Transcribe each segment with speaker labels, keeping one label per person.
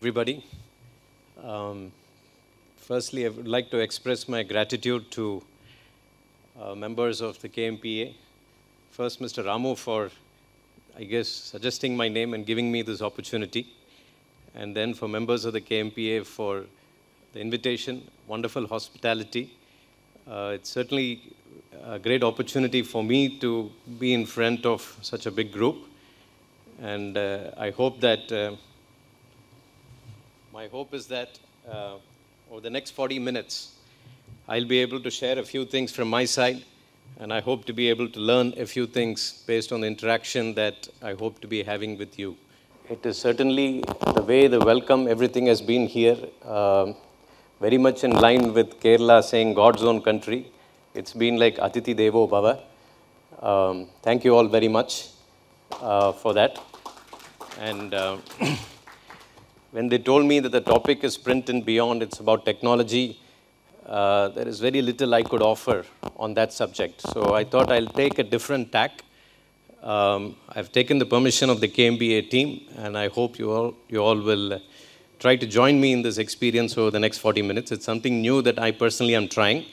Speaker 1: Everybody. Um, Firstly, I would like to express my gratitude to members of the KMPA. First, Mr. Ramu for, I guess, suggesting my name and giving me this opportunity. And then for members of the KMPA for the invitation, wonderful hospitality. It's certainly a great opportunity for me to be in front of such a big group. And I hope that my hope is that over the next 40 minutes, I'll be able to share a few things from my side, and I hope to be able to learn a few things based on the interaction that I hope to be having with you. It is certainly the way the welcome, everything has been here, very much in line with Kerala saying God's own country. It's been like Atiti Devo Bhava. Thank you all very much for that. And when they told me that the topic is print and beyond, it's about technology, there is very little I could offer on that subject. So I thought I'll take a different tack. I've taken the permission of the KMBA team, and I hope you all will try to join me in this experience over the next 40 minutes. It's something new that I personally am trying.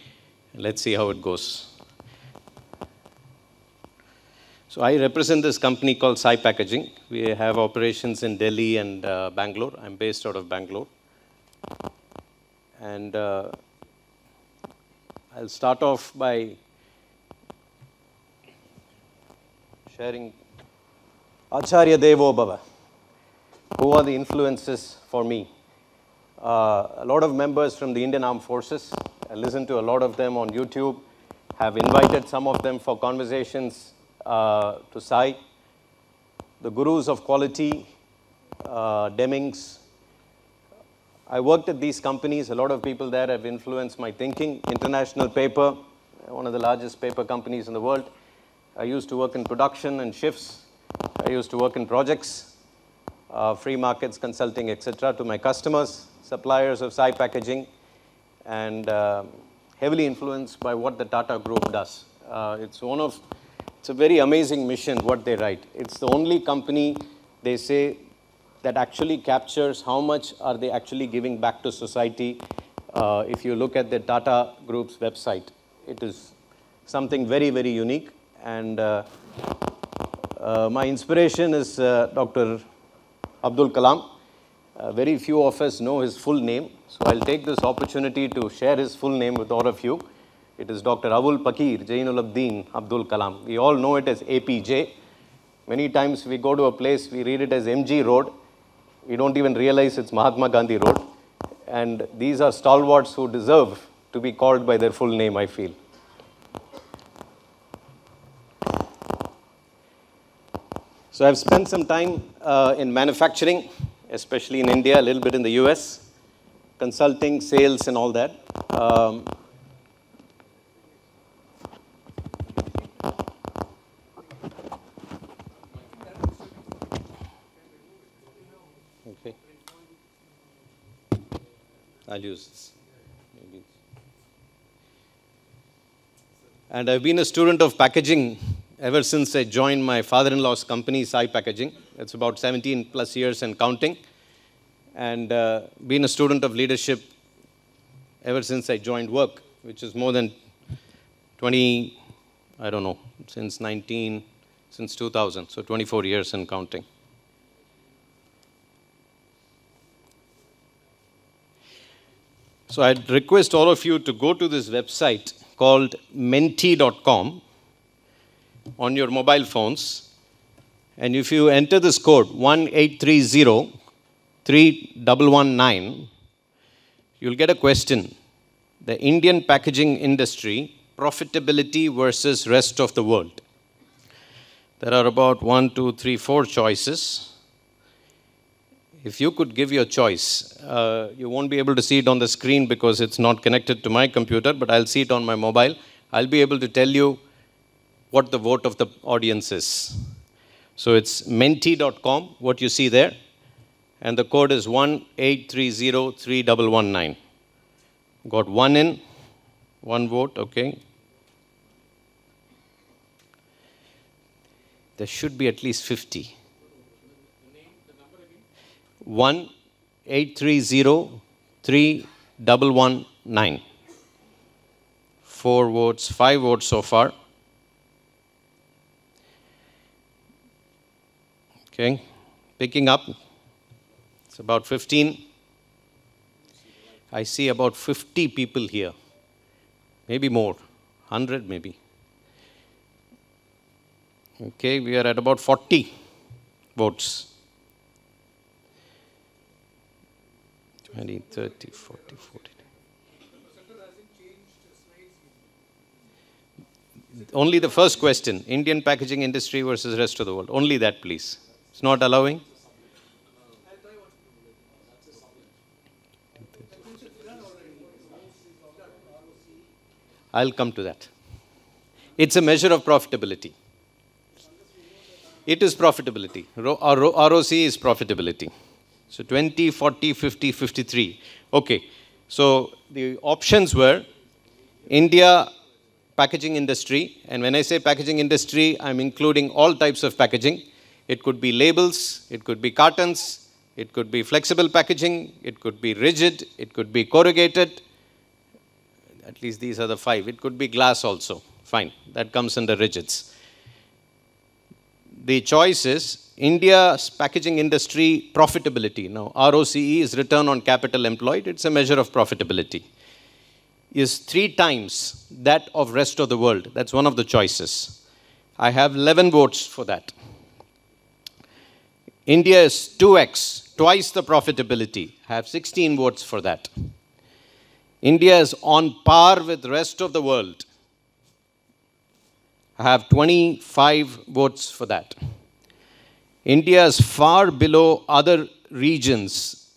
Speaker 1: Let's see how it goes. So I represent this company called Sai Packaging. We have operations in Delhi and Bangalore. I'm based out of Bangalore. And I'll start off by sharing Acharya Devo Bhava. Who are the influences for me? A lot of members from the Indian Armed Forces. I listen to a lot of them on YouTube. Have invited some of them for conversations to Sai. The gurus of quality, Demings. I worked at these companies. A lot of people there have influenced my thinking. International Paper, one of the largest paper companies in the world. I used to work in production and shifts. I used to work in projects, free markets, consulting, etc. to my customers, suppliers of Sai Packaging, and heavily influenced by what the Tata Group does. It's a very amazing mission, what they write. It's the only company, they say, that actually captures how much are they actually giving back to society. If you look at the Tata Group's website, it is something very, very unique. And my inspiration is Dr. Abdul Kalam. Very few of us know his full name. So I'll take this opportunity to share his full name with all of you. It is Dr. Abul Pakir Jainul Abdeen Abdul Kalam. We all know it as APJ. Many times we go to a place, we read it as MG Road. We don't even realize it's Mahatma Gandhi Road. And these are stalwarts who deserve to be called by their full name, I feel. So I've spent some time in manufacturing, especially in India, a little bit in the US, consulting, sales, and all that. Okay. I'll use this. Maybe. And I've been a student of packaging ever since I joined my father-in-law's company, Sai Packaging. It's about 17 plus years and counting. And been a student of leadership ever since I joined work, which is more than 20, I don't know, since 2000, so 24 years and counting. So I'd request all of you to go to this website called menti.com on your mobile phones. And if you enter this code 1830-3119, you'll get a question. The Indian packaging industry, profitability versus rest of the world. There are about 4 choices. If you could give your choice, you won't be able to see it on the screen because it's not connected to my computer, but I'll see it on my mobile. I'll be able to tell you what the vote of the audience is. So it's menti.com, what you see there, and the code is 1830-3119. Got one in, one vote, okay. There should be at least 50. 1 830-3119. 4 votes, 5 votes so far. Okay, picking up. It's about 15. I see about 50 people here. Maybe more. 100 maybe. Okay, we are at about 40 votes. 20, 30, 40, 40. Only the first question, Indian packaging industry versus rest of the world. Only that, please. It's not allowing. I'll come to that. It's a measure of profitability. It is profitability. ROC is profitability. So 20, 40, 50, 53. Okay. So the options were India packaging industry. And when I say packaging industry, I'm including all types of packaging. It could be labels, it could be cartons, it could be flexible packaging, it could be rigid, it could be corrugated. At least these are the 5. It could be glass also. Fine. That comes under rigids. The choice is India's packaging industry profitability. Now, ROCE is return on capital employed. It's a measure of profitability. Is 3 times that of rest of the world. That's one of the choices. I have 11 votes for that. India is 2x, twice the profitability. I have 16 votes for that. India is on par with the rest of the world. I have 25 votes for that. India is far below other regions.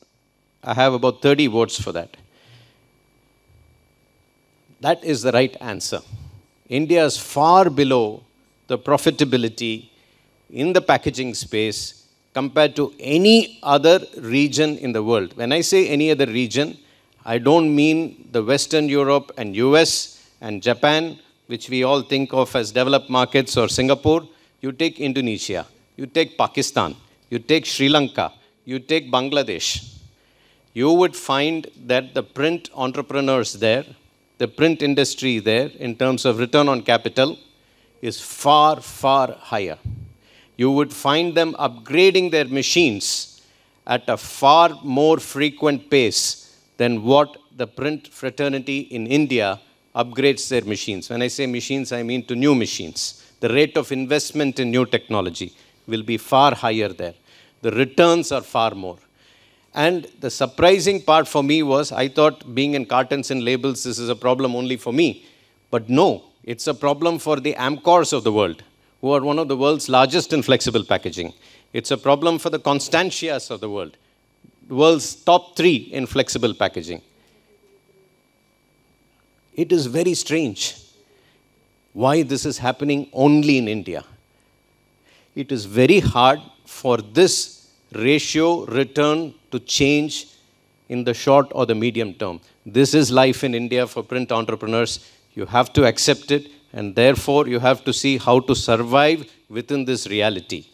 Speaker 1: I have about 30 votes for that. That is the right answer. India is far below the profitability in the packaging space compared to any other region in the world. When I say any other region, I don't mean the Western Europe and US and Japan, which we all think of as developed markets, or Singapore. You take Indonesia, you take Pakistan, you take Sri Lanka, you take Bangladesh. You would find that the print entrepreneurs there, the print industry there, in terms of return on capital, is far, far higher. You would find them upgrading their machines at a far more frequent pace than what the print fraternity in India upgrades their machines. When I say machines, I mean to new machines. The rate of investment in new technology will be far higher there. The returns are far more. And the surprising part for me was, I thought being in cartons and labels, this is a problem only for me. But no, it's a problem for the Amcors of the world, who are one of the world's largest in flexible packaging. It's a problem for the Constantias of the world top 3 in flexible packaging. It is very strange why this is happening only in India. It is very hard for this ratio return to change in the short or the medium term. This is life in India for print entrepreneurs. You have to accept it, and therefore you have to see how to survive within this reality.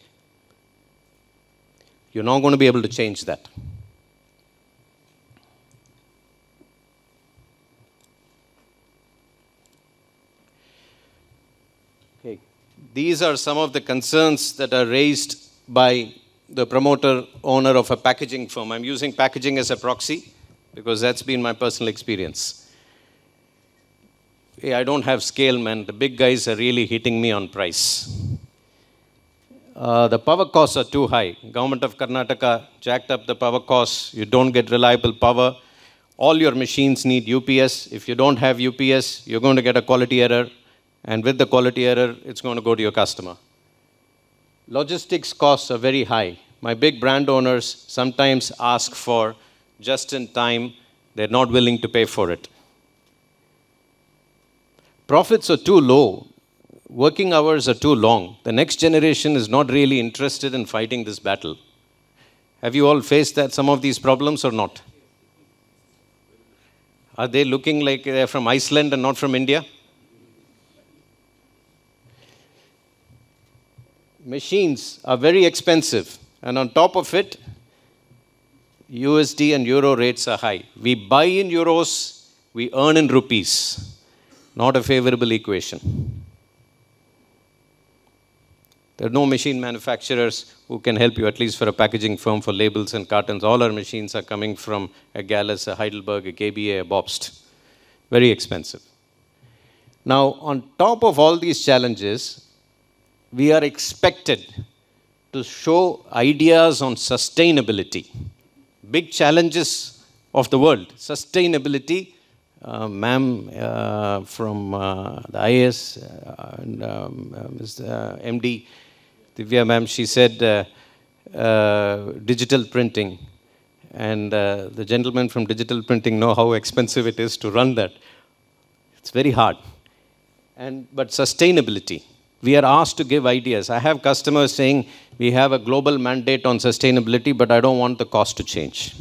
Speaker 1: You're not going to be able to change that. Okay. These are some of the concerns that are raised by the promoter, owner of a packaging firm. I'm using packaging as a proxy because that's been my personal experience. Hey, I don't have scale, man. The big guys are really hitting me on price. The power costs are too high. Government of Karnataka jacked up the power costs. You don't get reliable power. All your machines need UPS. If you don't have UPS, you're going to get a quality error. And with the quality error, it's going to go to your customer. Logistics costs are very high. My big brand owners sometimes ask for just in time. They're not willing to pay for it. Profits are too low. Working hours are too long. The next generation is not really interested in fighting this battle. Have you all faced some of these problems or not? Are they looking like they're from Iceland and not from India? Machines are very expensive, and on top of it, USD and euro rates are high. We buy in euros, we earn in rupees. Not a favorable equation. There are no machine manufacturers who can help you, at least for a packaging firm for labels and cartons. All our machines are coming from a Gallus, a Heidelberg, a KBA, a Bobst. Very expensive. Now, on top of all these challenges, we are expected to show ideas on sustainability. Big challenges of the world. Sustainability. Ma'am from the IAS, Mr. MD, Divya ma'am, she said digital printing. And the gentlemen from digital printing know how expensive it is to run that. It's very hard. But sustainability. We are asked to give ideas. I have customers saying, we have a global mandate on sustainability, but I don't want the cost to change.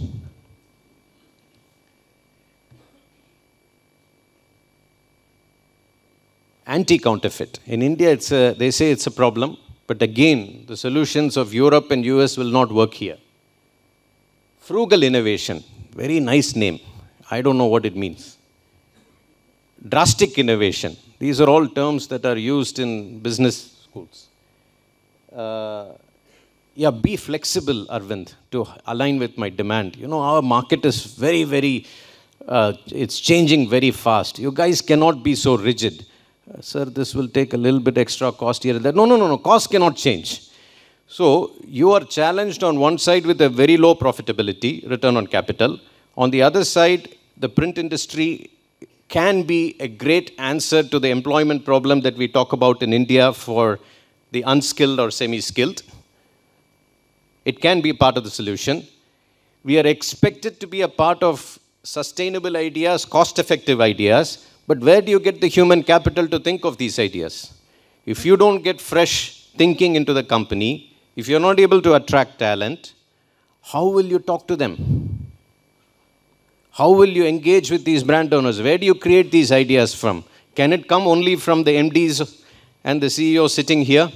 Speaker 1: Anti-counterfeit. In India, they say it's a problem, but again, the solutions of Europe and US will not work here. Frugal innovation. Very nice name. I don't know what it means. Drastic innovation. These are all terms that are used in business schools. Be flexible, Arvind, to align with my demand. You know, our market is very, it's changing very fast. You guys cannot be so rigid. Sir, this will take a little bit extra cost here and there. No. Cost cannot change. So, you are challenged on one side with a very low profitability, return on capital. On the other side, the print industry can be a great answer to the employment problem that we talk about in India for the unskilled or semi-skilled. It can be part of the solution. We are expected to be a part of sustainable ideas, cost-effective ideas, but where do you get the human capital to think of these ideas? If you don't get fresh thinking into the company, if you're not able to attract talent, how will you talk to them? How will you engage with these brand owners? Where do you create these ideas from? Can it come only from the MDs and the CEO sitting here?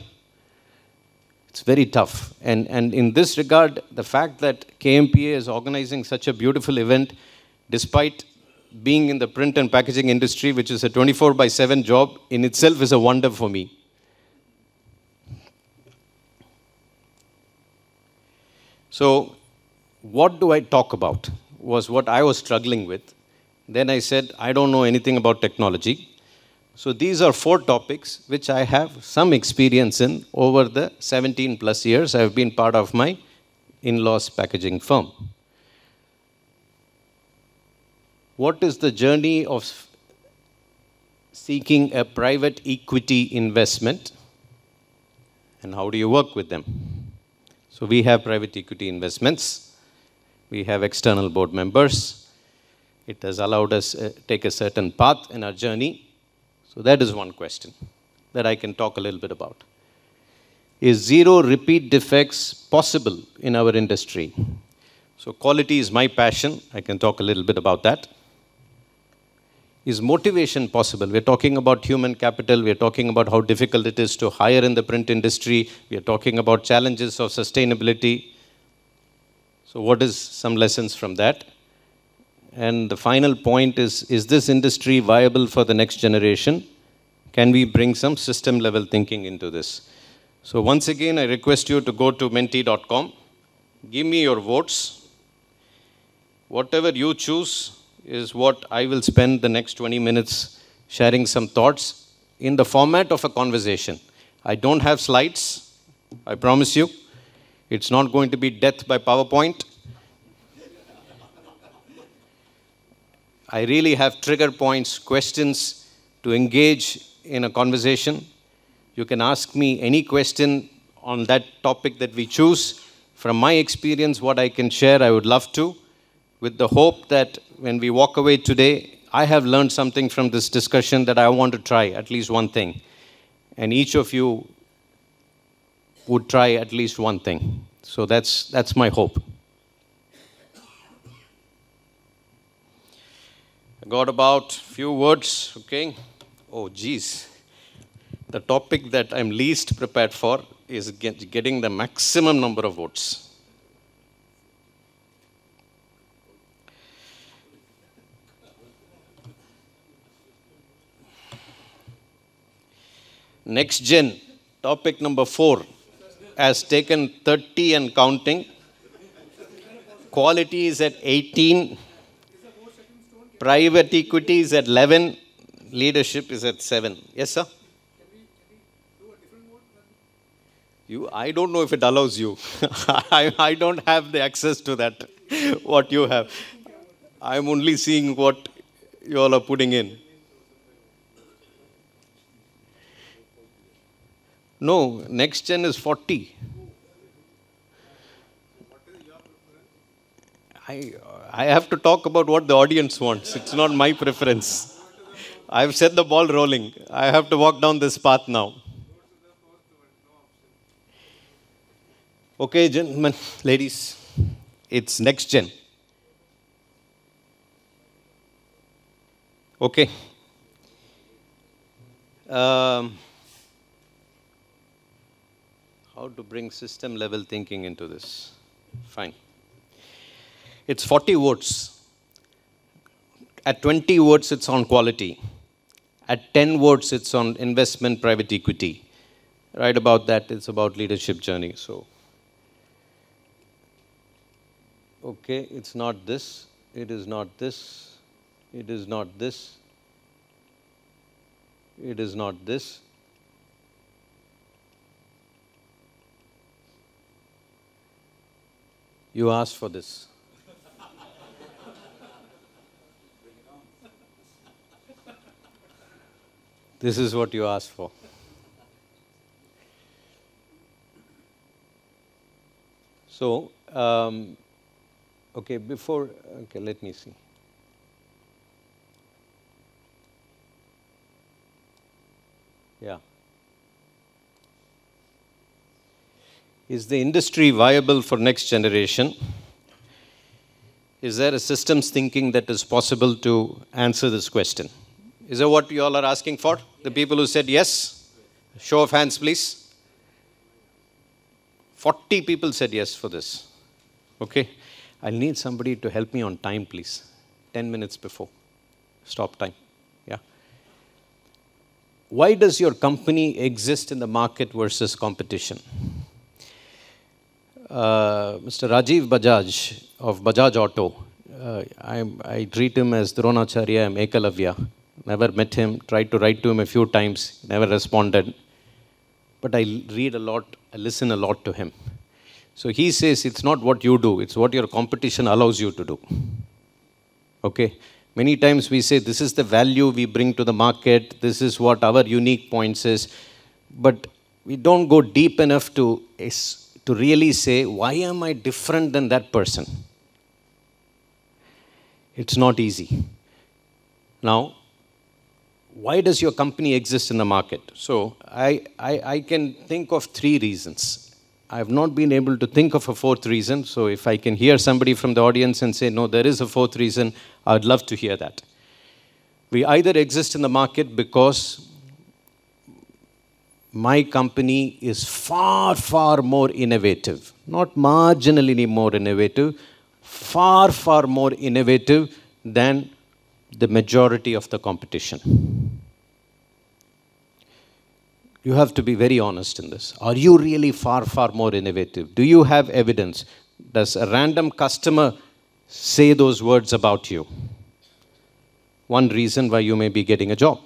Speaker 1: It's very tough. And in this regard, the fact that KMPA is organizing such a beautiful event, despite being in the print and packaging industry, which is a 24/7 job, in itself is a wonder for me. So, what do I talk about? Was what I was struggling with. Then I said, I don't know anything about technology. So these are 4 topics which I have some experience in over the 17 plus years I have been part of my in-laws packaging firm. What is the journey of seeking a private equity investment and how do you work with them? So we have private equity investments. We have external board members. It has allowed us take a certain path in our journey. So that is one question that I can talk a little bit about. Is zero repeat defects possible in our industry? So quality is my passion. I can talk a little bit about that. Is motivation possible? We're talking about human capital. We're talking about how difficult it is to hire in the print industry. We're talking about challenges of sustainability. So what is some lessons from that? And the final point is this industry viable for the next generation? Can we bring some system level thinking into this? So once again, I request you to go to menti.com. Give me your votes. Whatever you choose is what I will spend the next 20 minutes sharing some thoughts in the format of a conversation. I don't have slides, I promise you. It's not going to be death by PowerPoint. I really have trigger points, questions to engage in a conversation. You can ask me any question on that topic that we choose. From my experience, what I can share, I would love to, with the hope that when we walk away today, I have learned something from this discussion that I want to try, at least one thing. And each of you would try at least one thing. So that's my hope. I got about a few words, okay? Oh, geez. The topic that I'm least prepared for is getting the maximum number of votes. Next Gen, topic number 4, has taken 30 and counting. Quality is at 18. Private equity is at 11. Leadership is at 7. Yes, sir? I don't know if it allows you. I don't have the access to that, what you have. I'm only seeing what you all are putting in. No, next gen is 40. I have to talk about what the audience wants. It's not my preference. I've set the ball rolling. I have to walk down this path now. Okay, gentlemen, ladies, it's next gen. Okay. How to bring system level thinking into this? Fine. It's 40 words. At 20 words, it's on quality. At 10 words, it's on investment, private equity. Right about that, it's about leadership journey. So, okay, it's not this. It is not this. It is not this. It is not this. You asked for this. This is what you asked for. So, okay, let me see. Yeah. Is the industry viable for next generation? Is there a systems thinking that is possible to answer this question? Is that what you all are asking for? The people who said yes? Show of hands, please. 40 people said yes for this. Okay. I'll need somebody to help me on time, please. 10 minutes before. Stop time. Yeah. Why does your company exist in the market versus competition? Mr. Rajiv Bajaj of Bajaj Auto, I treat him as Dronacharya, I'm Ekalavya. Never met him, tried to write to him a few times, never responded. But I read a lot, I listen a lot to him. So he says it's not what you do, it's what your competition allows you to do. Okay? Many times we say this is the value we bring to the market, this is what our unique points is. But we don't go deep enough to really say, why am I different than that person? It's not easy. Now, why does your company exist in the market? So, I can think of 3 reasons. I have not been able to think of a 4th reason, so if I can hear somebody from the audience and say, no, there is a 4th reason, I would love to hear that. We either exist in the market because my company is far, far more innovative, not marginally more innovative, far, far more innovative than the majority of the competition. You have to be very honest in this. Are you really far, far more innovative? Do you have evidence? Does a random customer say those words about you? One reason why you may be getting a job.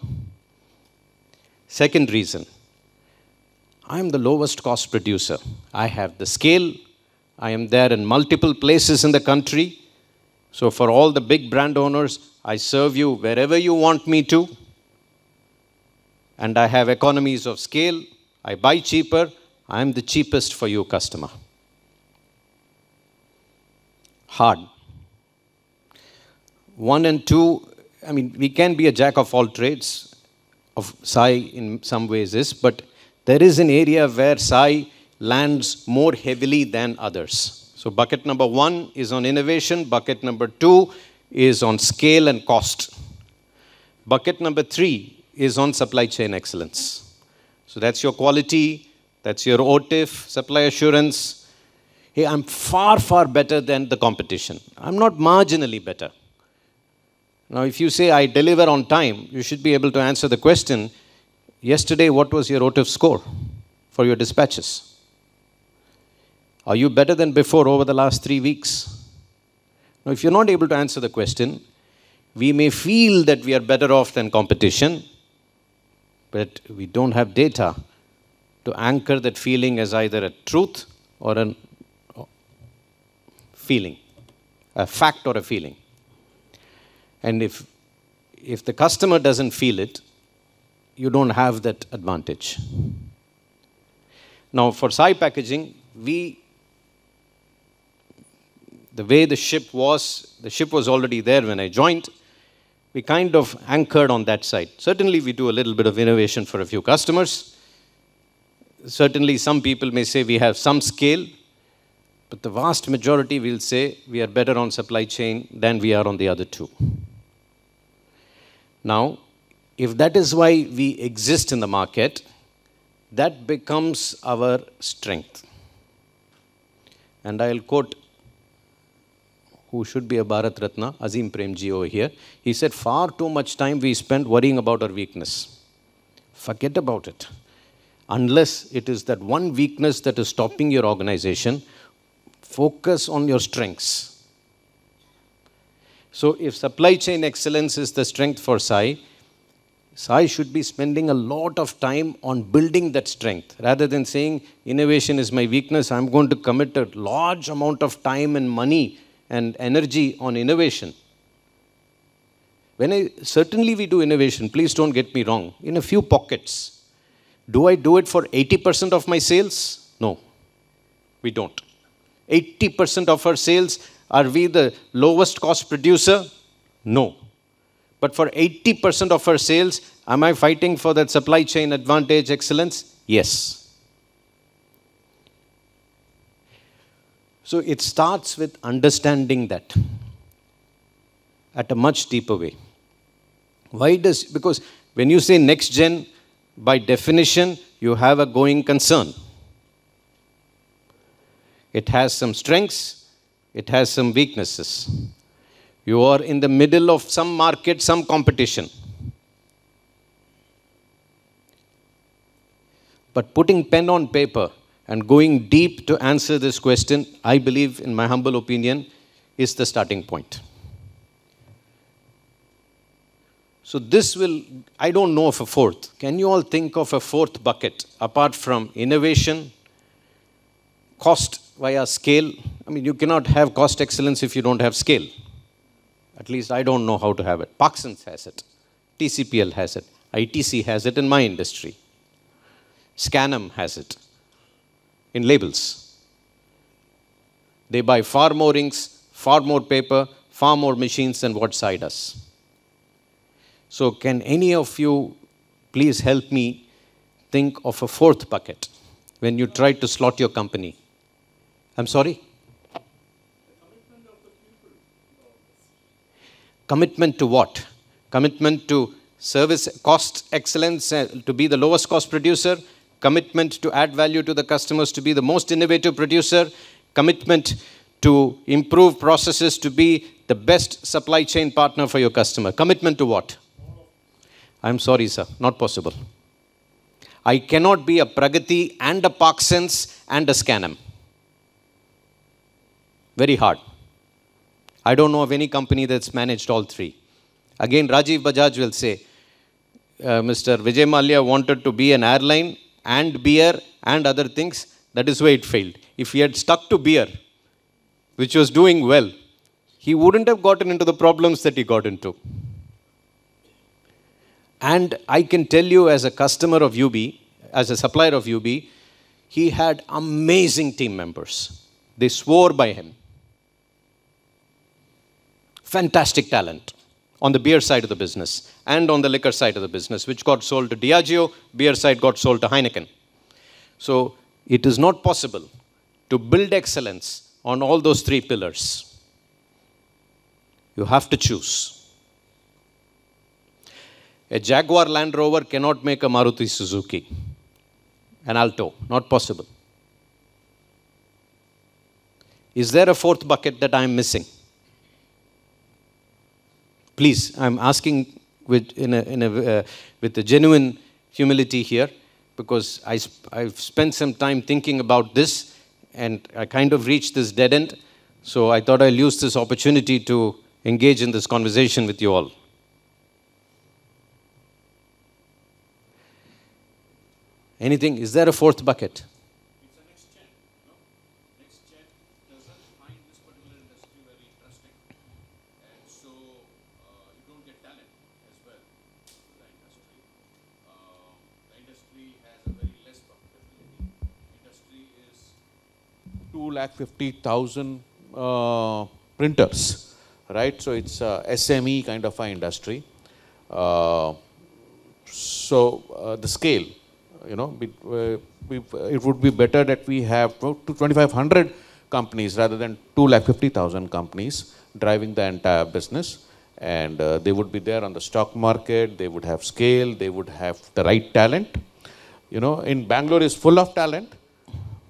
Speaker 1: Second reason, I'm the lowest cost producer. I have the scale. I am there in multiple places in the country. So for all the big brand owners, I serve you wherever you want me to. And I have economies of scale. I buy cheaper. I'm the cheapest for you, customer. Hard. 1 and 2, I mean, we can be a jack of all trades. Of Sai in some ways is, but there is an area where Sai lands more heavily than others. So bucket number 1 is on innovation. Bucket number 2 is on scale and cost. Bucket number 3 is on supply chain excellence. So that's your quality, that's your OTIF, supply assurance. Hey, I'm far, far better than the competition. I'm not marginally better. Now, if you say I deliver on time, you should be able to answer the question, yesterday, what was your OTIF score for your dispatches? Are you better than before over the last 3 weeks? Now, if you're not able to answer the question, we may feel that we are better off than competition, but we don't have data to anchor that feeling as either a truth or a feeling, a fact or a feeling. And if the customer doesn't feel it, you don't have that advantage. Now, for Sai Packaging, the way the ship was already there when I joined. We kind of anchored on that side. Certainly, we do a little bit of innovation for a few customers. Certainly, some people may say we have some scale, but the vast majority will say we are better on supply chain than we are on the other two. Now, if that is why we exist in the market, that becomes our strength. And I'll quote who should be a Bharat Ratna, Azim Premji over here. He said, far too much time we spend worrying about our weakness. Forget about it. Unless it is that one weakness that is stopping your organization, focus on your strengths. So if supply chain excellence is the strength for Sai should be spending a lot of time on building that strength. Rather than saying, innovation is my weakness, I'm going to commit a large amount of time and money and energy on innovation. Certainly we do innovation, please don't get me wrong, in a few pockets. Do I do it for 80% of my sales? No, we don't. 80% of our sales, are we the lowest cost producer? No. But for 80% of our sales, am I fighting for that supply chain advantage excellence? Yes. So it starts with understanding that at a much deeper way. Because when you say next gen, by definition, you have a going concern. It has some strengths, it has some weaknesses. You are in the middle of some market, some competition. But putting pen on paper and going deep to answer this question, I believe, in my humble opinion, is the starting point. So I don't know of a fourth. Can you all think of a fourth bucket apart from innovation, cost via scale? I mean, you cannot have cost excellence if you don't have scale. At least I don't know how to have it. Parsons has it. TCPL has it. ITC has it in my industry. Scanum has it in labels. They buy far more inks, far more paper, far more machines than what Sai does. So can any of you please help me think of a fourth bucket when you try to slot your company? I'm sorry? Commitment to what? Commitment to service cost excellence, to be the lowest cost producer, commitment to add value to the customers, to be the most innovative producer, commitment to improve processes, to be the best supply chain partner for your customer. Commitment to what? I'm sorry, sir, not possible. I cannot be a Pragati and a Parsons and a Scanum. Very hard. I don't know of any company that's managed all three. Again, Rajiv Bajaj will say, Mr. Vijay Mallya wanted to be an airline and beer and other things. That is why it failed. If he had stuck to beer, which was doing well, he wouldn't have gotten into the problems that he got into. And I can tell you, as a customer of UB, as a supplier of UB, he had amazing team members. They swore by him. Fantastic talent on the beer side of the business and on the liquor side of the business, which got sold to Diageo, beer side got sold to Heineken. So it is not possible to build excellence on all those three pillars. You have to choose. A Jaguar Land Rover cannot make a Maruti Suzuki, an Alto, not possible. Is there a fourth bucket that I am missing? Please, I'm asking with a genuine humility here because I've spent some time thinking about this and I kind of reached this dead end. So I thought I'll use this opportunity to engage in this conversation with you all. Anything? Is there a fourth bucket?
Speaker 2: It's a next gen. No? Next gen doesn't find this particular industry very interesting. And so you don't get talent as well to the industry. The industry has a very less profitability. Industry is 250,000 printers, right? So it's a SME kind of an industry. The scale, you know, it would be better that we have 2,500 companies rather than 250,000 companies driving the entire business. And they would be there on the stock market, they would have scale, they would have the right talent. You know, in Bangalore is full of talent,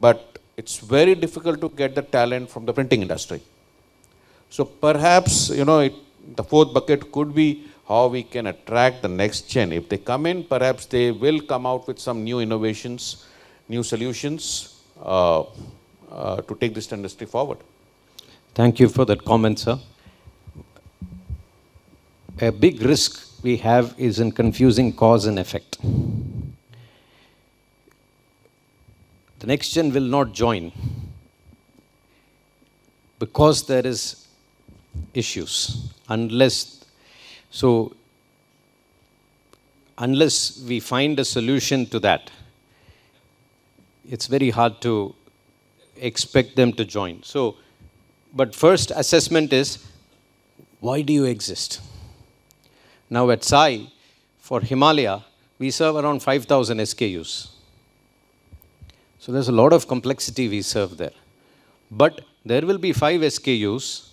Speaker 2: but it's very difficult to get the talent from the printing industry. So perhaps, you know, the fourth bucket could be how we can attract the next gen. If they come in, perhaps they will come out with some new innovations, new solutions to take this industry forward.
Speaker 1: Thank you for that comment, sir. A big risk we have is in confusing cause and effect. The next gen will not join because there is issues unless we find a solution to that, it's very hard to expect them to join. So, but first assessment is, why do you exist? Now at Sai, for Himalaya, we serve around 5,000 SKUs. So there's a lot of complexity we serve there. But there will be 5 SKUs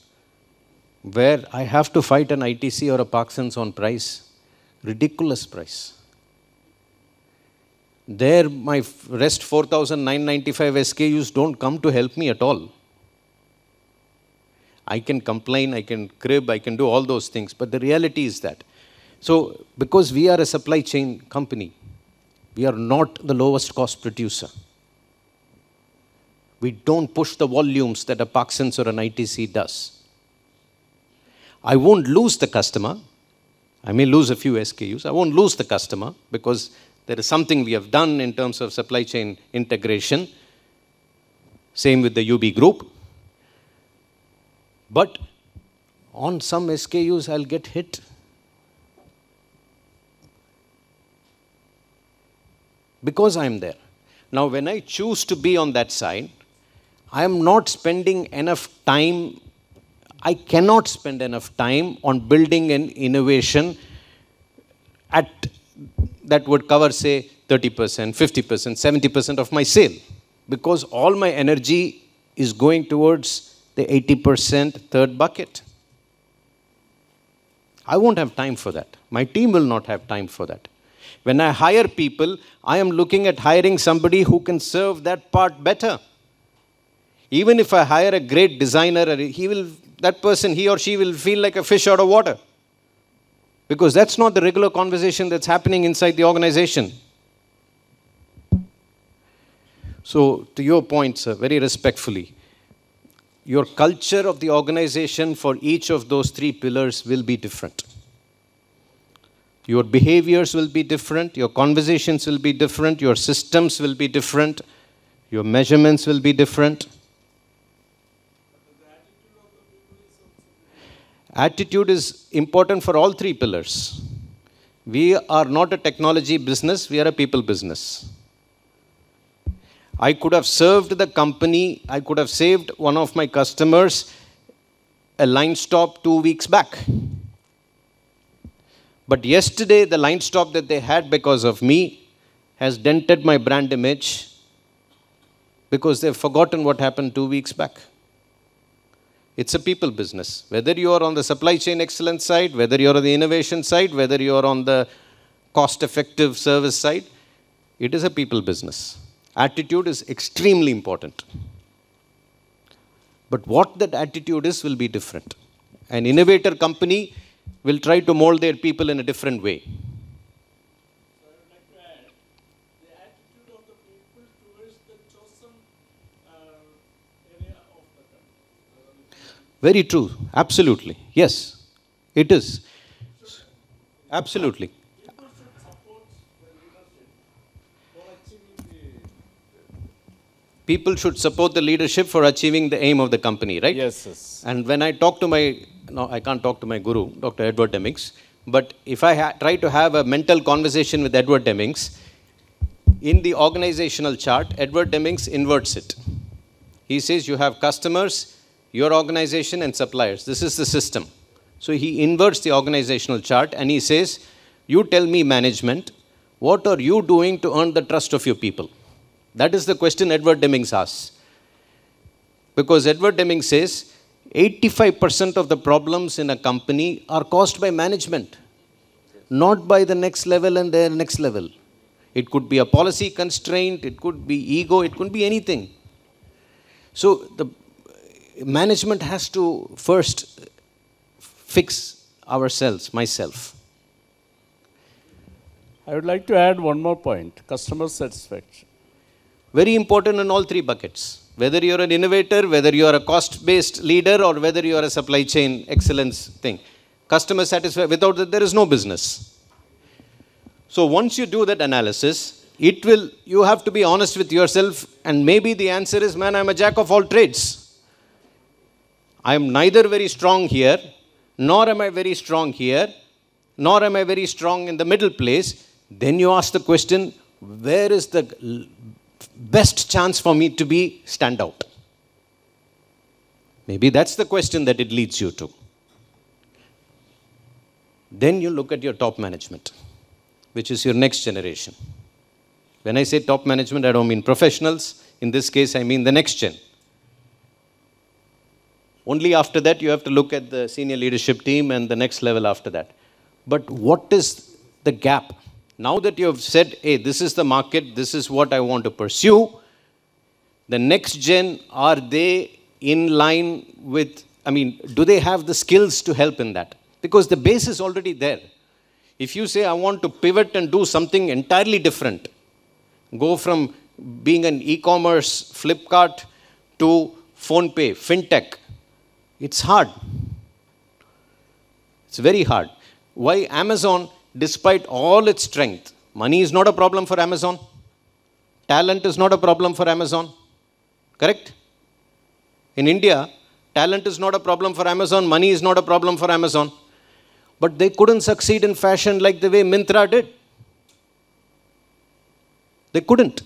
Speaker 1: where I have to fight an ITC or a Parksons on price, ridiculous price. There, my rest 4,995 SKUs don't come to help me at all. I can complain, I can crib, I can do all those things, but the reality is that. So, because we are a supply chain company, we are not the lowest cost producer. We don't push the volumes that a Parksons or an ITC does. I won't lose the customer. I may lose a few SKUs. I won't lose the customer because there is something we have done in terms of supply chain integration. Same with the UB group. But on some SKUs, I'll get hit. Because I'm there. Now, when I choose to be on that side, I am not spending enough time. I cannot spend enough time on building an innovation that would cover, say, 30%, 50%, 70% of my sale. Because all my energy is going towards the 80% third bucket. I won't have time for that. My team will not have time for that. When I hire people, I am looking at hiring somebody who can serve that part better. Even if I hire a great designer, that person, he or she will feel like a fish out of water. Because that's not the regular conversation that's happening inside the organization. So, to your point, sir, very respectfully, your culture of the organization for each of those 3 pillars will be different. Your behaviors will be different, your conversations will be different, your systems will be different, your measurements will be different. Attitude is important for all 3 pillars. We are not a technology business, we are a people business. I could have served the company, I could have saved one of my customers a line stop 2 weeks back. But yesterday, the line stop that they had because of me has dented my brand image because they've forgotten what happened 2 weeks back. It's a people business. Whether you are on the supply chain excellence side, whether you're on the innovation side, whether you're on the cost-effective service side, it is a people business. Attitude is extremely important. But what that attitude is will be different. An innovator company will try to mold their people in a different way.
Speaker 2: So I would like to add,
Speaker 1: Very true. Absolutely. Yes, it is. Absolutely. People should support the leadership for achieving the aim of the company, right?
Speaker 3: Yes, yes.
Speaker 1: And when I talk to my, no, I can't talk to my guru, Dr. Edward Demings, but if I try to have a mental conversation with Edward Demings, in the organizational chart, Edward Demings inverts it. He says you have customers, your organization, and suppliers. This is the system. So he inverts the organizational chart and he says, you tell me management, what are you doing to earn the trust of your people? That is the question Edward Demings asks. Because Edward Demings says, 85% of the problems in a company are caused by management, not by the next level and their next level. It could be a policy constraint, it could be ego, it could be anything. So the management has to first fix ourselves, myself.
Speaker 3: I would like to add one more point, customer satisfaction.
Speaker 1: Very important in all three buckets. Whether you're an innovator, whether you're a cost-based leader, or whether you're a supply chain excellence thing. Customer satisfaction, without that there is no business. So once you do that analysis, you have to be honest with yourself, and maybe the answer is, man, I'm a jack of all trades. I'm neither very strong here, nor am I very strong here, nor am I very strong in the middle place. Then you ask the question, where is the best chance for me to stand out? Maybe that's the question that it leads you to. Then you look at your top management, which is your next generation. When I say top management, I don't mean professionals. In this case, I mean the next gen. Only after that, you have to look at the senior leadership team and the next level after that. But what is the gap? Now that you have said, hey, this is the market, this is what I want to pursue, the next gen, are they in line with, do they have the skills to help in that? Because the base is already there. If you say, I want to pivot and do something entirely different, go from being an e-commerce Flipkart to PhonePe, fintech, it's hard. It's very hard. Why Amazon, despite all its strength, money is not a problem for Amazon. Talent is not a problem for Amazon. Correct? In India, talent is not a problem for Amazon, money is not a problem for Amazon. But they couldn't succeed in fashion like the way Myntra did. They couldn't.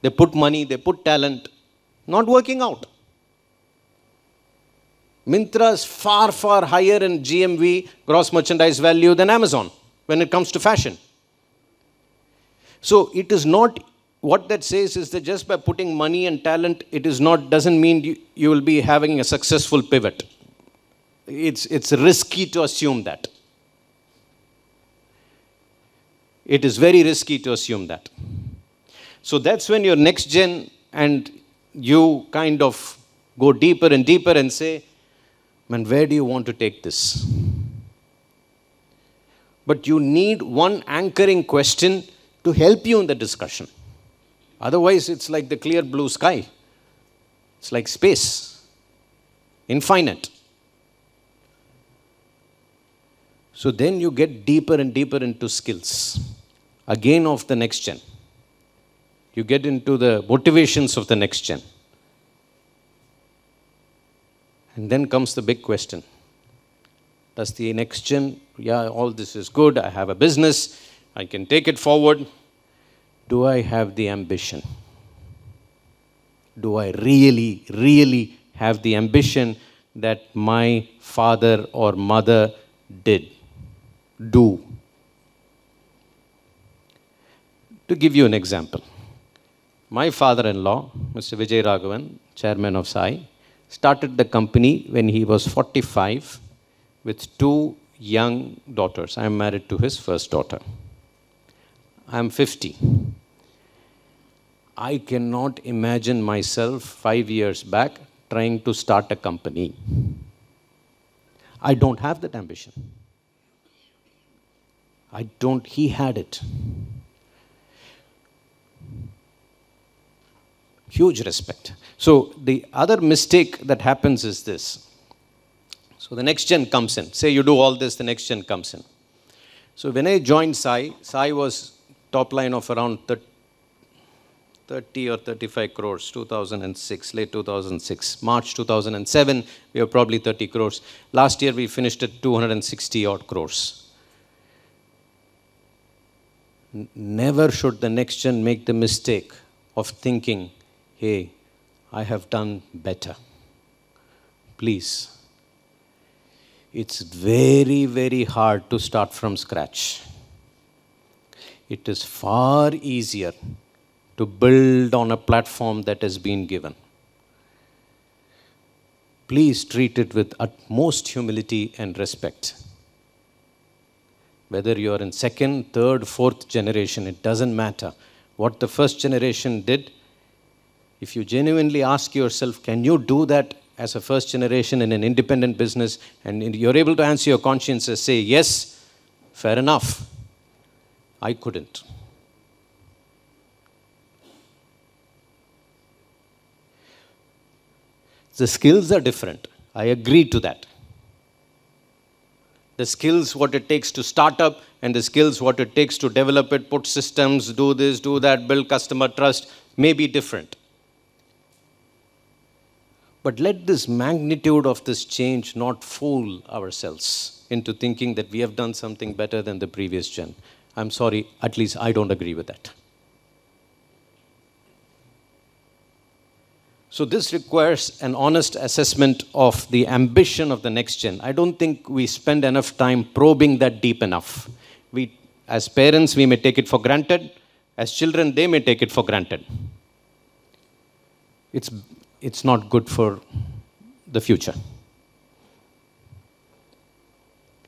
Speaker 1: They put money, they put talent, not working out. Myntra is far, far higher in GMV, gross merchandise value, than Amazon when it comes to fashion. So it is not, what that says is that just by putting money and talent, doesn't mean you will be having a successful pivot. It's risky to assume that. It is very risky to assume that. So that's when your next gen and you kind of go deeper and deeper and say, man, where do you want to take this? But you need one anchoring question to help you in the discussion. Otherwise, it's like the clear blue sky. It's like space, infinite. So then you get deeper and deeper into skills, again of the next gen. You get into the motivations of the next gen. And then comes the big question. Does the next gen, yeah, all this is good, I have a business, I can take it forward. Do I have the ambition? Do I really, really have the ambition that my father or mother did? Do. To give you an example, my father-in-law, Mr. Vijay Raghavan, chairman of SAI, started the company when he was 45 with 2 young daughters. I am married to his first daughter. I am 50. I cannot imagine myself 5 years back trying to start a company. I don't have that ambition. He had it. Huge respect. So the other mistake that happens is this. So the next gen comes in. Say you do all this, the next gen comes in. So when I joined Sai was top line of around 30 or 35 crores, 2006, late 2006. March 2007, we were probably 30 crores. Last year, we finished at 260 odd crores. Never should the next gen make the mistake of thinking, hey, I have done better. Please. It's very, very hard to start from scratch. It is far easier to build on a platform that has been given. Please treat it with utmost humility and respect. Whether you're in second, third, fourth generation, it doesn't matter. What the first generation did, if you genuinely ask yourself, can you do that as a first generation in an independent business, and you're able to answer your conscience and say, yes, fair enough. I couldn't. The skills are different. I agree to that. The skills, what it takes to start up, and the skills, what it takes to develop it, put systems, do this, do that, build customer trust, may be different. But let this magnitude of this change not fool ourselves into thinking that we have done something better than the previous gen. I'm sorry, at least I don't agree with that. So this requires an honest assessment of the ambition of the next gen. I don't think we spend enough time probing that deep enough. We, as parents, we may take it for granted. As children, they may take it for granted. It's not good for the future.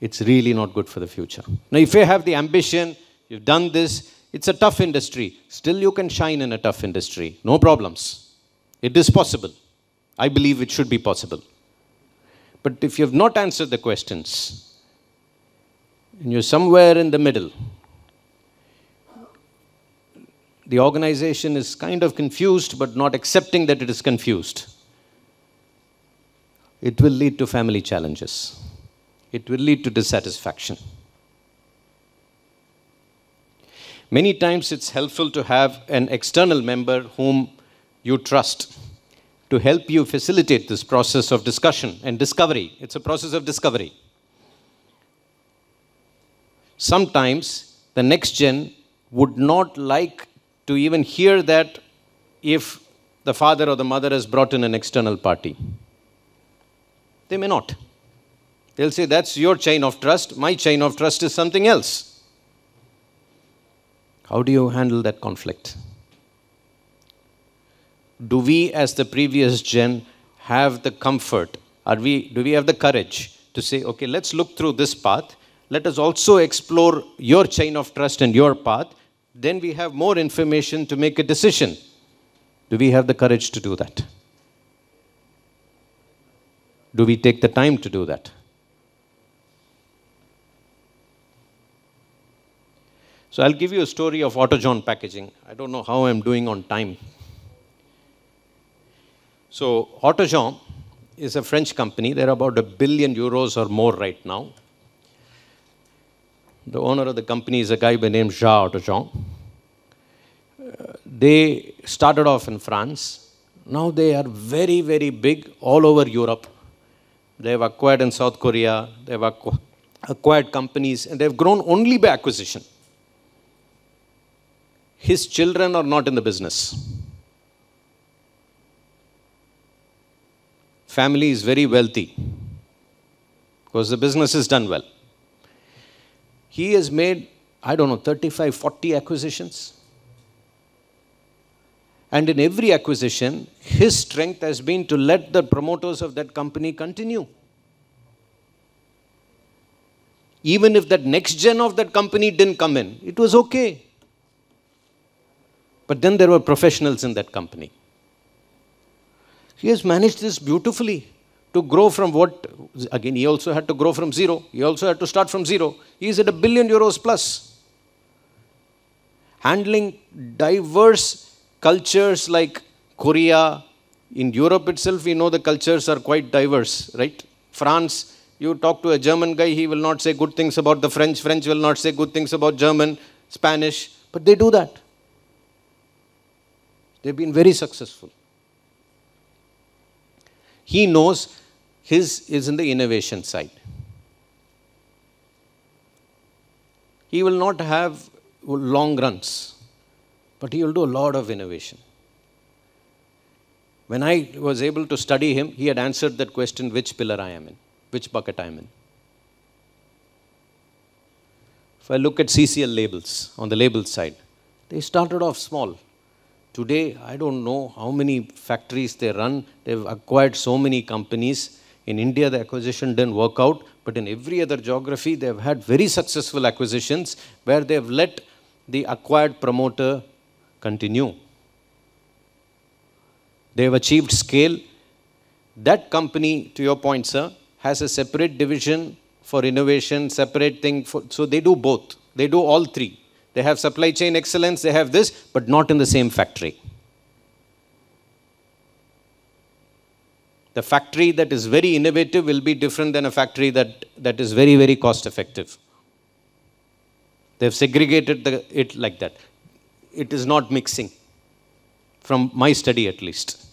Speaker 1: It's really not good for the future. Now, if you have the ambition, you've done this, it's a tough industry. Still, you can shine in a tough industry. No problems. It is possible. I believe it should be possible. But if you have not answered the questions, and you're somewhere in the middle, the organization is kind of confused, but not accepting that it is confused, it will lead to family challenges. It will lead to dissatisfaction. Many times it's helpful to have an external member whom you trust to help you facilitate this process of discussion and discovery. It's a process of discovery. Sometimes the next gen would not like to even hear that if the father or the mother has brought in an external party. They may not. They'll say, that's your chain of trust. My chain of trust is something else. How do you handle that conflict? Do we, as the previous gen, have the comfort? Do we have the courage to say, okay, let's look through this path. Let us also explore your chain of trust and your path. Then we have more information to make a decision. Do we have the courage to do that? Do we take the time to do that? So I'll give you a story of Autojohn Packaging. I don't know how I'm doing on time. So Autojohn is a French company. They're about €1 billion or more right now. The owner of the company is a guy by the name Jean Autojohn. They started off in France. Now they are very, very big all over Europe. They have acquired in South Korea. They have acquired companies, and they've grown only by acquisition. His children are not in the business. Family is very wealthy because the business is done well. He has made, 35, 40 acquisitions. And in every acquisition, his strength has been to let the promoters of that company continue. Even if that next gen of that company didn't come in, it was okay. But then there were professionals in that company. He has managed this beautifully to grow from what, again, he also had to grow from zero. He also had to start from zero. He is at €1 billion plus. Handling diverse cultures like Korea. In Europe itself, we know the cultures are quite diverse, right? France, You talk to a German guy, he will not say good things about the French. French will not say good things about German, Spanish. But they do that. They've been very successful. He knows his is in the innovation side. He will not have long runs, but he will do a lot of innovation. When I was able to study him, he had answered that question, which pillar I am in, which bucket I am in. If I look at CCL labels, on the label side, they started off small. Today, I don't know how many factories they run. They've acquired so many companies. In India, the acquisition didn't work out, but in every other geography, they've had very successful acquisitions where they've let the acquired promoter continue. They've achieved scale. That company, to your point, sir, has a separate division for innovation, separate thing for, so they do both. They do all three. They have supply chain excellence, they have this, but not in the same factory. The factory that is very innovative will be different than a factory that is very, very cost effective. They've segregated it like that. It is not mixing, from my study at least.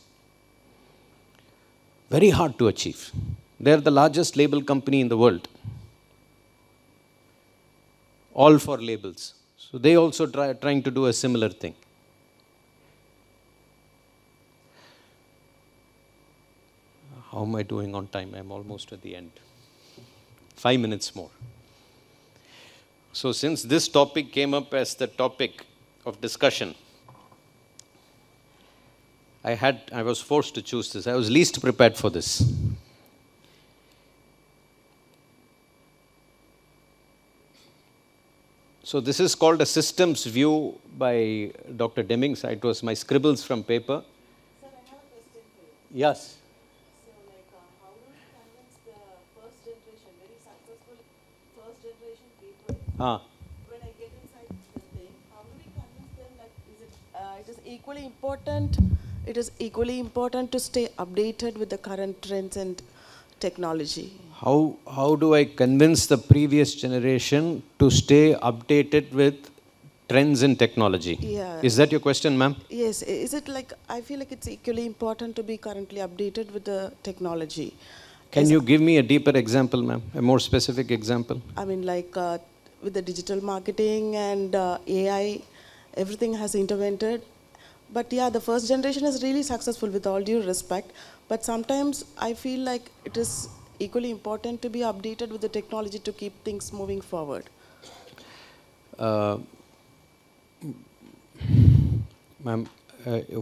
Speaker 1: Very hard to achieve. They're the largest label company in the world. All for labels. So they also trying to do a similar thing. How am I doing on time? I'm almost at the end. 5 minutes more. So since this topic came up as the topic of discussion, I was forced to choose this. I was least prepared for this. So this is called a systems view by Dr. Demings. It was my scribbles from paper.
Speaker 4: Sir, I have a question for you.
Speaker 1: Yes.
Speaker 4: So, how do we convince the first generation, very successful first generation people, when I get inside the thing, how do we convince them that it is equally important? It is equally important to stay updated with the current trends and technology.
Speaker 1: How do I convince the previous generation to stay updated with trends in technology?
Speaker 4: Yeah.
Speaker 1: Is that your question, ma'am?
Speaker 4: Yes. Is it I feel like it's equally important to be currently updated with the technology.
Speaker 1: Can you give me a deeper example, ma'am? A more specific example?
Speaker 4: I mean, with the digital marketing and AI, everything has intervened. But yeah, the first generation is really successful with all due respect. But sometimes I feel like it is equally important to be updated with the technology to keep things moving forward.
Speaker 1: Ma'am,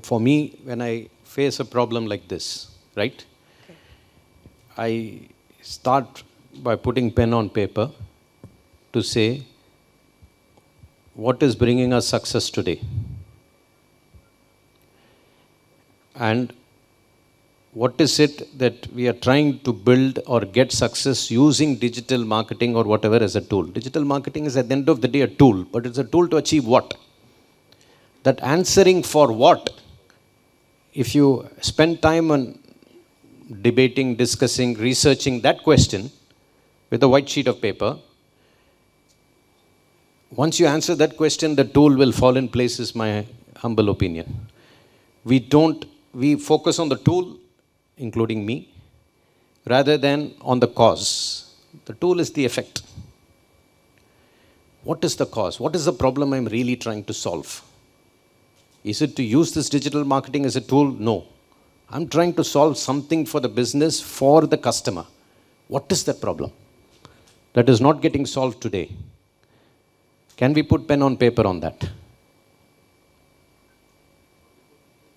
Speaker 1: for me, when I face a problem like this, right? Okay. I start by putting pen on paper to say, what is bringing us success today? And what is it that we are trying to build or get success using digital marketing or whatever as a tool? Digital marketing is at the end of the day a tool, but it's a tool to achieve what? That answering for what, if you spend time on debating, discussing, researching that question with a white sheet of paper, once you answer that question, the tool will fall in place, is my humble opinion. We focus on the tool, including me, rather than on the cause. The tool is the effect. What is the cause? What is the problem I'm really trying to solve? Is it to use this digital marketing as a tool? No. I'm trying to solve something for the business, for the customer. What is that problem that is not getting solved today? Can we put pen on paper on that?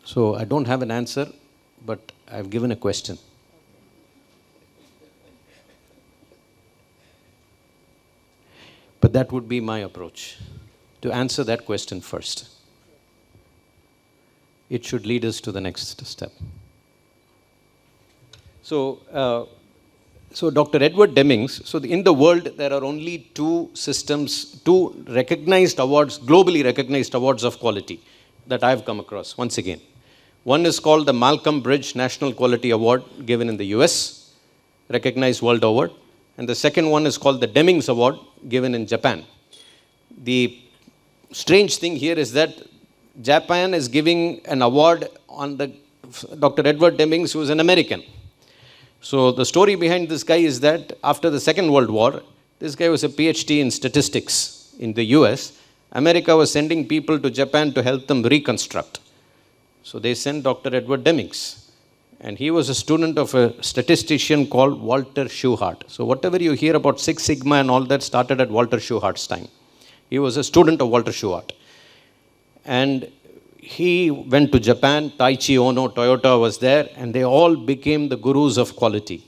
Speaker 1: So I don't have an answer, but I've given a question. But that would be my approach, to answer that question first. It should lead us to the next step. So Dr. Edward Demings, so in the world there are only two systems, two recognized awards, globally recognized awards of quality that I've come across, once again. One is called the Malcolm Bridge National Quality Award, given in the US, recognized world over. and the second one is called the Demings Award, given in Japan. The strange thing here is that Japan is giving an award on the Dr. Edward Demings, who is an American. So the story behind this guy is that after the Second World War, this guy was a PhD in statistics in the US. America was sending people to Japan to help them reconstruct. So they sent Dr. Edward Demings. And he was a student of a statistician called Walter Shewhart. So whatever you hear about Six Sigma and all that started at Walter Shewhart's time. He was a student of Walter Shewhart. And he went to Japan. Taiichi Ohno, Toyota was there, and they all became the gurus of quality.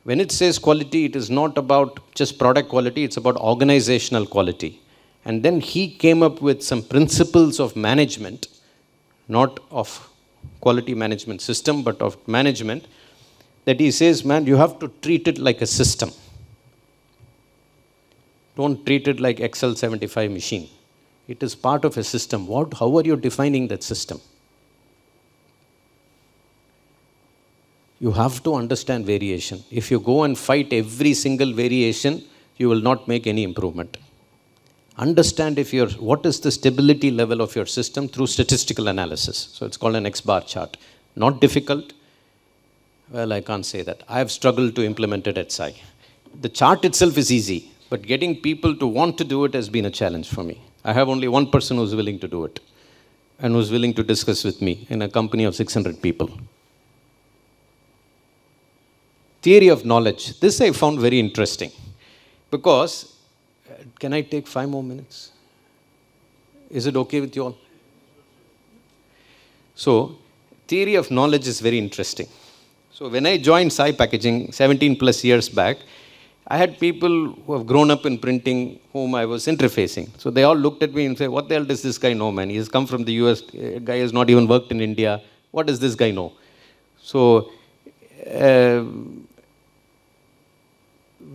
Speaker 1: When it says quality, it is not about just product quality, it's about organizational quality. And then he came up with some principles of management, not of quality management system, but of management, that he says, man, you have to treat it like a system. Don't treat it like Excel 75 machine. It is part of a system. How are you defining that system? You have to understand variation. If you go and fight every single variation, you will not make any improvement. Understand what is the stability level of your system through statistical analysis. So it's called an X-bar chart. Not difficult. Well, I can't say that. I have struggled to implement it at SAI. The chart itself is easy, but getting people to want to do it has been a challenge for me. I have only one person who's willing to do it and who's willing to discuss with me in a company of 600 people. Theory of knowledge. This I found very interesting because, can I take 5 more minutes? Is it okay with you all? So, theory of knowledge is very interesting. So, when I joined SAI Packaging 17 plus years back, I had people who have grown up in printing whom I was interfacing. So they all looked at me and said, what the hell does this guy know, man? He has come from the US, guy has not even worked in India. What does this guy know? So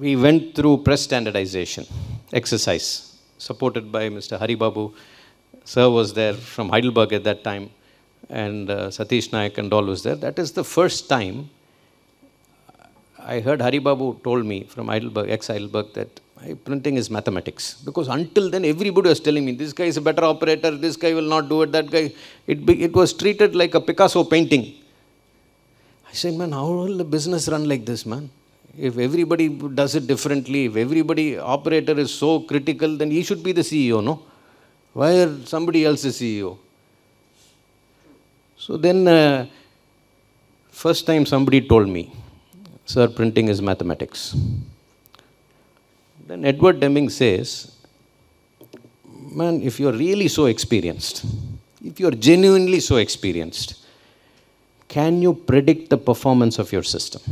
Speaker 1: we went through press standardization exercise, supported by Mr. Hari Babu. Sir was there from Heidelberg at that time, and Satish Nayak and all was there. That is the first time I heard Hari Babu told me from Heidelberg, ex-Heidelberg, that printing is mathematics. Because until then, everybody was telling me, this guy is a better operator, this guy will not do it, that guy. It was treated like a Picasso painting. I said, man, how will the business run like this, man? If everybody does it differently, if everybody operator is so critical, then he should be the CEO, no? Why are somebody else the CEO? So then, first time somebody told me, sir, printing is mathematics. Then Edward Deming says, man, if you're really so experienced, if you're genuinely so experienced, can you predict the performance of your system?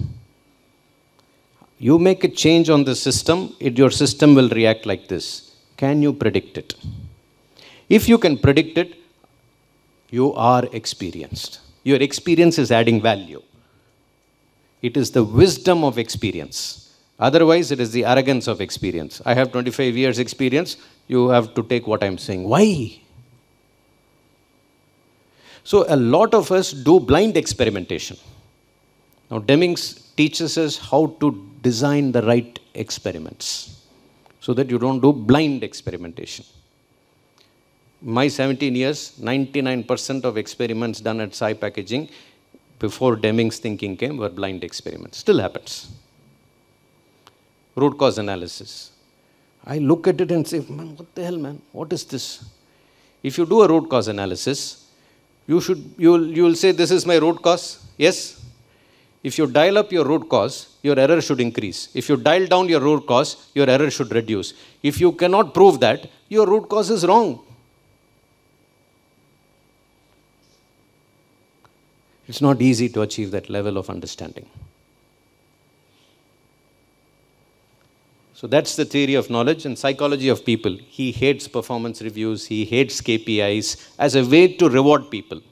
Speaker 1: You make a change on the system, your system will react like this. Can you predict it? If you can predict it, you are experienced. Your experience is adding value. It is the wisdom of experience. Otherwise, it is the arrogance of experience. I have 25 years experience. You have to take what I'm saying. Why? So a lot of us do blind experimentation. Now, Demings teaches us how to design the right experiments so that you don't do blind experimentation. My 17 years, 99% of experiments done at SAI Packaging before Deming's thinking came were blind experiments. Still happens. Root cause analysis. I look at it and say, man, what the hell, man? What is this? If you do a root cause analysis, you will say, this is my root cause. Yes. If you dial up your root cause, your error should increase. If you dial down your root cause, your error should reduce. If you cannot prove that, your root cause is wrong. It's not easy to achieve that level of understanding. So that's the theory of knowledge and psychology of people. He hates performance reviews, he hates KPIs as a way to reward people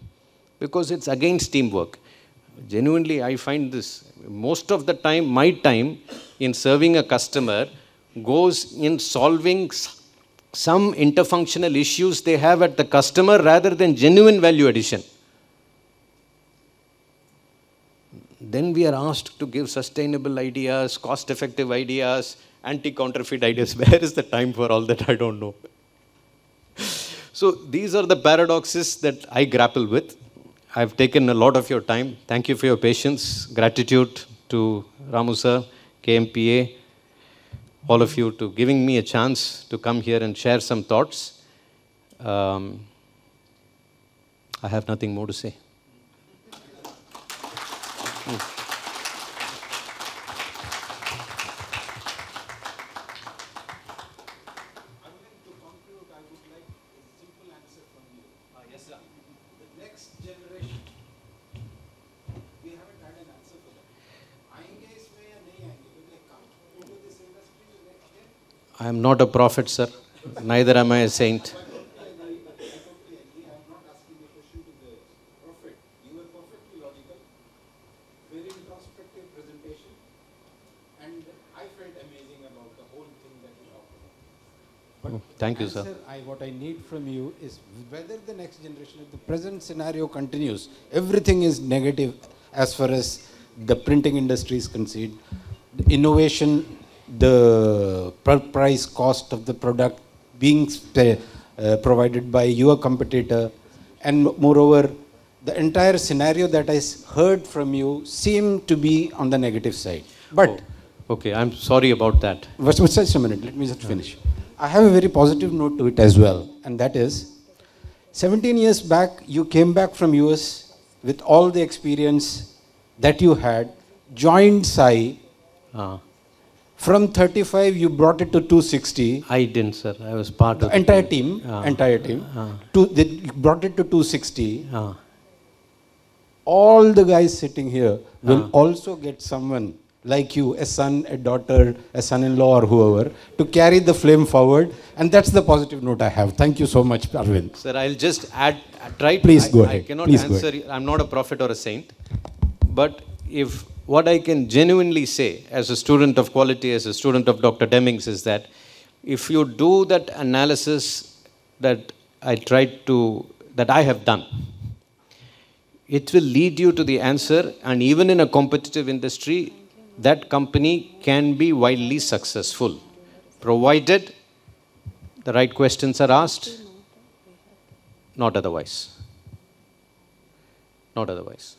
Speaker 1: because it's against teamwork. Genuinely, I find this, most of the time, my time in serving a customer goes in solving some interfunctional issues they have at the customer rather than genuine value addition. then we are asked to give sustainable ideas, cost-effective ideas, anti-counterfeit ideas. Where is the time for all that? I don't know. So these are the paradoxes that I grapple with. I've taken a lot of your time. Thank you for your patience. Gratitude to Ramu sir, KMPA, all of you, to giving me a chance to come here and share some thoughts. I have nothing more to say. I am not a prophet, sir. Neither am I a saint. Thank you, sir.
Speaker 5: What I need from you is whether the next generation, if the present scenario continues, everything is negative as far as the printing industry is concerned. The innovation, the price cost of the product being provided by your competitor, and moreover, the entire scenario that I heard from you seemed to be on the negative side. But
Speaker 1: okay, I'm sorry about that.
Speaker 5: just a minute, let me just finish. I have a very positive note to it as well, and that is, 17 years back, you came back from US with all the experience that you had, joined SAI. From 35, you brought it to 260.
Speaker 1: I didn't, sir. I was part of
Speaker 5: the entire team. They brought it to 260. All the guys sitting here will also get someone like you, a son, a daughter, a son-in-law or whoever, to carry the flame forward. And that's the positive note I have. Thank you so much, Arvind.
Speaker 1: Sir, I'll just add, try to...
Speaker 5: Please go ahead.
Speaker 1: I cannot
Speaker 5: Please
Speaker 1: answer, I'm not a prophet or a saint. But if what I can genuinely say as a student of quality, as a student of Dr. Demings, is that if you do that analysis that I have done, it will lead you to the answer, and even in a competitive industry, that company can be wildly successful, provided the right questions are asked, not otherwise. Not otherwise.